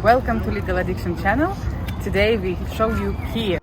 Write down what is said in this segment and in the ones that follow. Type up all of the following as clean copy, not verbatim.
Welcome to Little Addiction channel. Today we show you Kiev.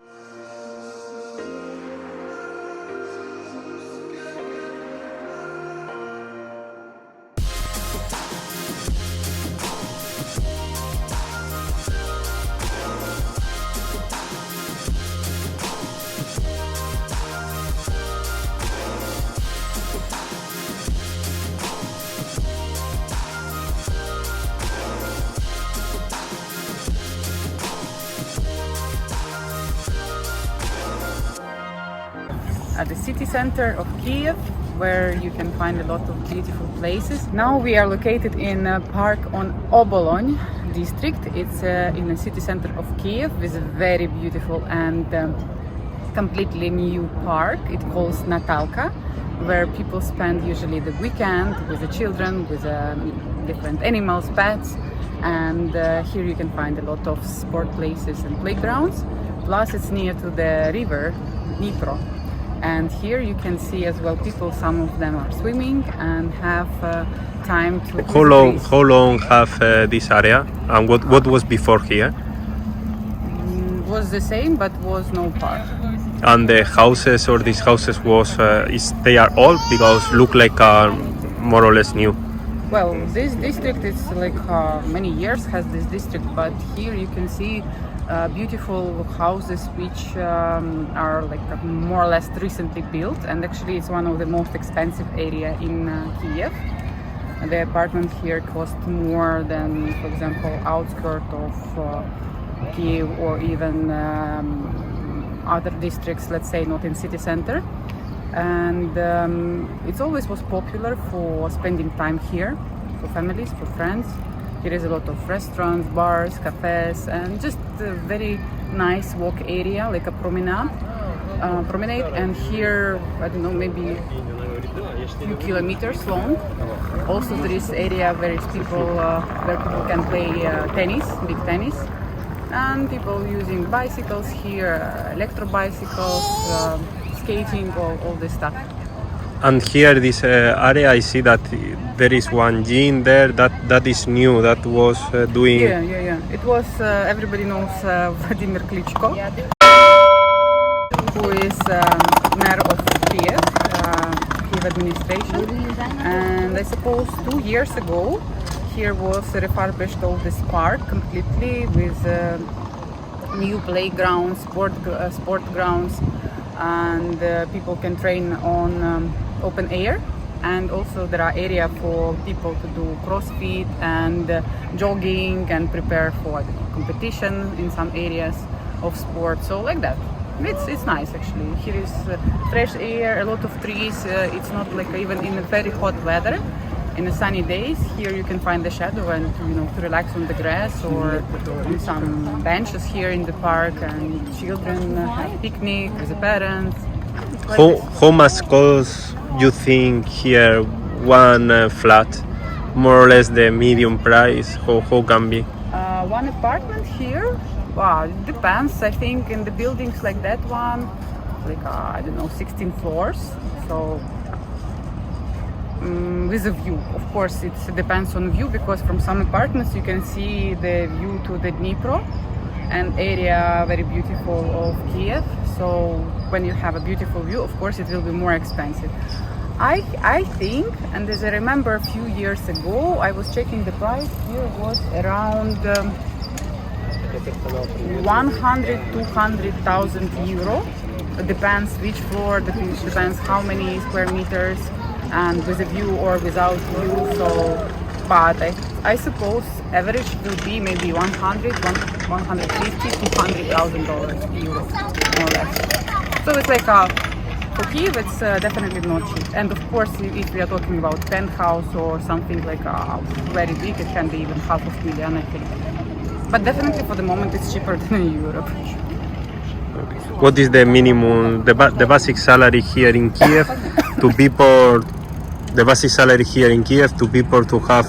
At the city center of Kiev, where you can find a lot of beautiful places. Now we are located in a park on Obolon district. It's in the city center of Kiev with a very beautiful and completely new park. It calls Natalka, where people spend usually the weekend with the children, with different animals, pets. And here you can find a lot of sport places and playgrounds. Plus it's near to the river Dnipro. And here you can see as well people, some of them are swimming and have time to... How long have this area, and what was before here? Was the same, but was no park. And the houses, or these houses they are old because look like more or less new. Well, this district is like many years has this district, but here you can see beautiful houses which are like more or less recently built, and actually it's one of the most expensive area in Kiev. The apartment here cost more than, for example, outskirts of Kiev or even other districts, let's say not in city center. And it always was popular for spending time here, for families, for friends. There is a lot of restaurants, bars, cafes, and just a very nice walk area, like a promenade. And here, I don't know, maybe a few kilometers long. Also, there is area where people can play tennis, big tennis, and people using bicycles here, electro bicycles, skating, all this stuff. And here, this area, I see that there is one gym there that is new. That was doing. Yeah. It was. Everybody knows Vladimir Klitschko, who is mayor of Kiev, Kiev administration. And I suppose 2 years ago, here was refurbished all this park completely with new playgrounds, sport grounds, and people can train on open air. And also there are area for people to do CrossFit and jogging and prepare for competition in some areas of sport. So like that. It's nice actually. Here is fresh air, a lot of trees. It's not like even in a very hot weather. In the sunny days, here you can find the shadow and to relax on the grass or on some benches here in the park, and children have picnic with the parents. How much cost you think here one flat? More or less the medium price. How can be? One apartment here. Wow, it depends. I think in the buildings like that one, like I don't know, 16 floors. So. With a view, of course, it depends on view, because from some apartments you can see the view to the Dnipro, an area very beautiful of Kiev. So when you have a beautiful view, of course it will be more expensive. I think, and as I remember a few years ago, I was checking the price here was around 100-200,000 euro. It depends which floor, depends how many square meters, and with a view or without view. So, but I suppose average will be maybe 100, 150, $200,000 euro, more or less. So it's like for Kiev, it's definitely not cheap. And of course, if we are talking about penthouse or something like very big, it can be even $500,000, I think. But definitely for the moment, it's cheaper than in Europe. What is the minimum, the basic salary here in Kiev to people? The basic salary here in Kiev to people to have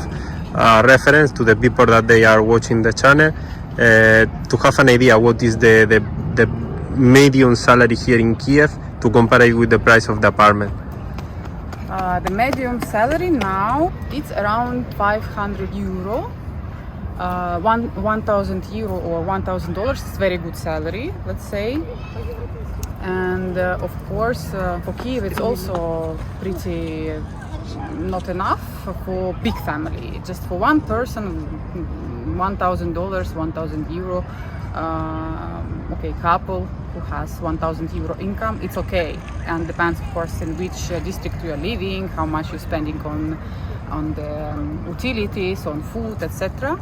reference to the people that they are watching the channel, to have an idea what is the median salary here in Kiev to compare it with the price of the apartment. The medium salary now it's around 500 euro 1,000 euro or $1,000 is very good salary, let's say. And of course, for Kiev, it's also pretty not enough for big family. Just for one person, $1,000, 1,000 euro. Okay, couple who has 1,000 euro income, it's okay. And depends, of course, in which district you are living, how much you're spending on the utilities, on food, etc.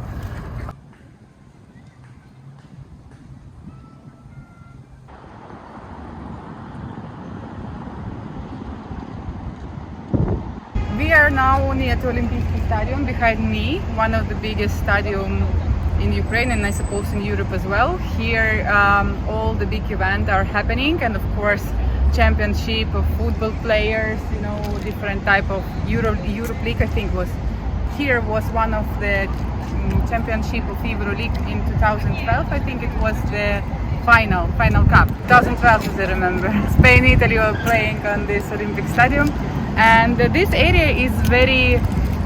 We are now near to Olympic Stadium behind me, one of the biggest stadium in Ukraine and I suppose in Europe as well. Here all the big events are happening, and of course championship of football players, you know, different type of Europe League I think was one of the championship of Euro League in 2012. I think it was the final cup 2012 as I remember. Spain, Italy were playing on this Olympic Stadium. And this area is very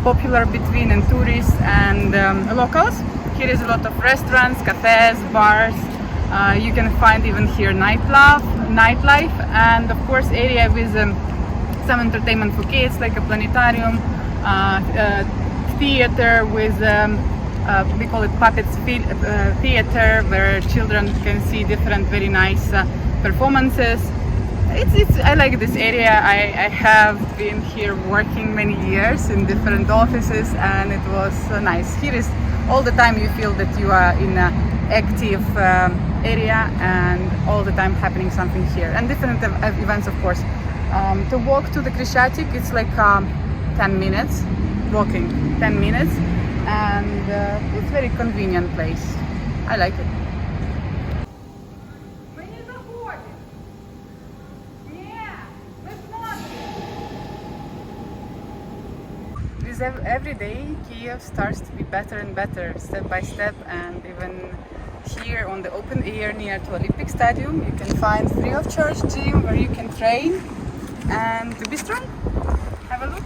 popular between tourists and locals. Here is a lot of restaurants, cafes, bars. You can find even here nightlife, and of course area with some entertainment for kids like a planetarium, theater with we call it puppets theater, where children can see different very nice performances. I like this area. I have been here working many years in different offices, and it was nice. Here is all the time you feel that you are in an active area, and all the time happening something here, and different events, of course. To walk to the Krishchatik, it's like 10 minutes walking, 10 minutes, and it's very convenient place. I like it. Every day Kiev starts to be better and better, step by step, and even here on the open air near to Olympic Stadium you can find free of charge gym where you can train and to be strong. Have a look.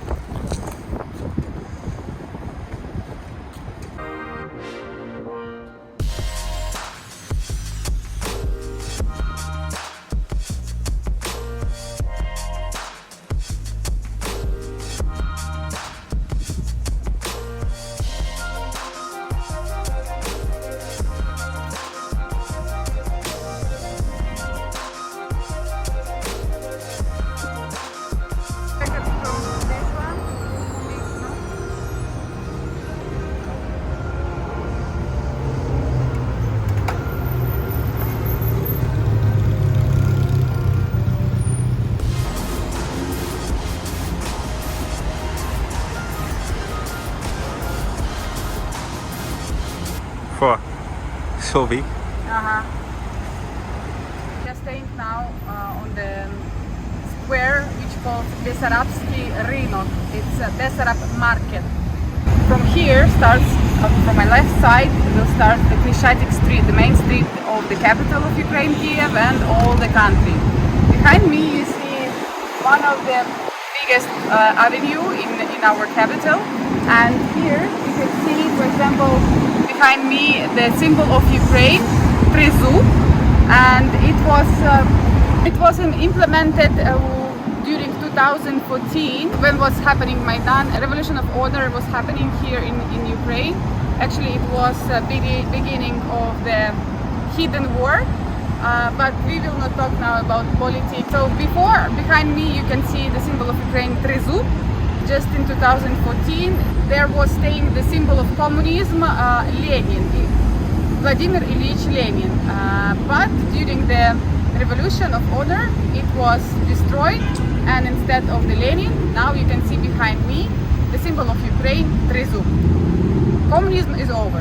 So big. Just staying now on the square which called Bessarabsky Rynok. It's a Bessarab market. From here starts, from my left side, will start the Krishchatik street, the main street of the capital of Ukraine, Kiev, and all the country. Behind me you see one of the biggest avenue in our capital, and here you can see, for example, behind me the symbol of Ukraine, Trezub, and it was implemented during 2014 when was happening Maidan. A revolution of order was happening here in Ukraine. Actually, it was beginning of the hidden war, but we will not talk now about politics. So behind me you can see the symbol of Ukraine, Trezub. Just in 2014 there was staying the symbol of communism, Lenin, Vladimir Ilyich Lenin, but during the revolution of order it was destroyed, and instead of the Lenin, now you can see behind me the symbol of Ukraine, Trezub. Communism is over.